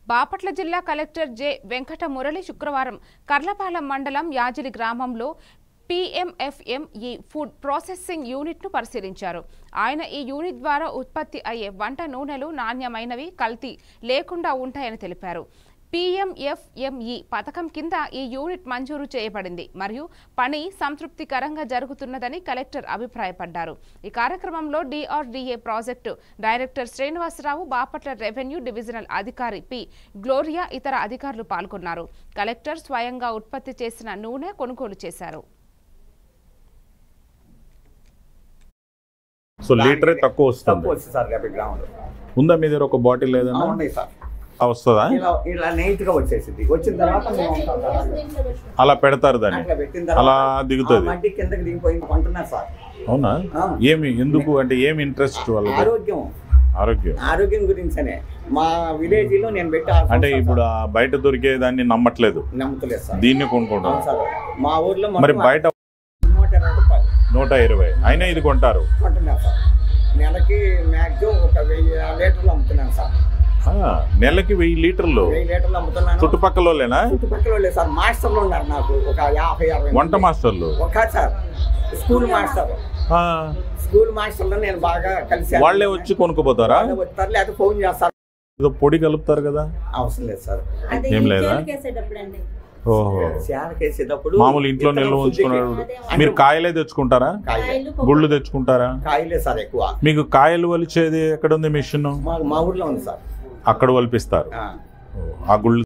బాపట్ల జిల్లా collector J Venkata Murali శుక్రవారం కర్లపాలెం మండలం యాజిలి గ్రామంలో PMFME ఫుడ్ ప్రాసెసింగ్ యూనిట్ ను పరిశీలించారు. ఆయన ఈ యూనిట్ ద్వారా ఉత్పత్తి అయ్యే వంట నూనెలు నాణ్యమైనవి, కల్తీ లేకుండా ఉంటాయని తెలిపారు. PMFME పథకం కింద ఈ యూనిట్ మంజూరు చేయబడింది మరియు పని సంతృప్తికరంగా జరుగుతున్నదని కలెక్టర్ అభిప్రాయపడ్డారు. ఈ కార్యక్రమంలో DRDA project director Srinivasarao, Bapatla revenue divisional అధికారి P. గ్లోరియా ఇతర అధికారులు పాల్గొన్నారు. కలెక్టర్ స్వయంగా ఉత్పత్తి చేసిన నూనె కొనుగోలు చేశారు. సో లీటర్ తక్కువ వస్తుంది ఉందా మీ దగ్గర ఒక బాటిల్ లేదన్నా వస్తుందా? ఇలా నీట్ గా వచ్చేసింది. వచ్చిన తర్వాత అలా పెడతారు దాన్ని, అలా దిగుతుంది. కిందకి దిగిపోయింది కొంటున్నారు సార్. అవునా? ఏమి ఎందుకు అంటే ఏమి ఇంట్రెస్ట్ వాళ్ళకి? ఆరోగ్యం గురించనే మా విలేజ్ లో నేను పెట్టా. అంటే ఇప్పుడు బయట దొరికే దాన్ని నమ్మట్లేదు, నమ్మట్లేదు సార్. దీన్ని కొనుక్కుంటారు సార్. మా ఊర్లో మరి బయట 120 రూపాయలు 120 అయినా ఇది కొంటారు. కొంటున్నారు సార్. నెలకి మ్యాక్సిమం ఒక 1000 లీటర్లు అమ్ముతున్నాను సార్. నెలకి 1000 లీటర్లు అమ్ముతున్నాను. చుట్టుపక్కల చుట్టుపక్కల సార్. మాస్టర్లు ఉన్నారు నాకు ఒక 50-60 వంట మాస్టర్లు. ఒక సార్ స్కూల్ మాస్టర్లు నేను బాగా కలిసి వాళ్ళే వచ్చి కొనుక్కోపోతారా? వస్తారు, లేకపోతే ఫోన్ చేస్తారు. ఏదో పొడి కలుపుతారు కదా? అవసరం లేదు సార్. ఏం లేదా? ఓహో, మామూలు ఇంట్లో నిల్వ ఉంచుకున్నారు. మీరు కాయలే తెచ్చుకుంటారా? గుళ్ళు తెచ్చుకుంటారా? కాయలే సార్ ఎక్కువ. మీకు కాయలు వలిచేది ఎక్కడ ఉంది మిషన్? మా ఊర్లో ఉంది సార్. అక్కడ వలిపిస్తారు ఆ గుళ్ళు.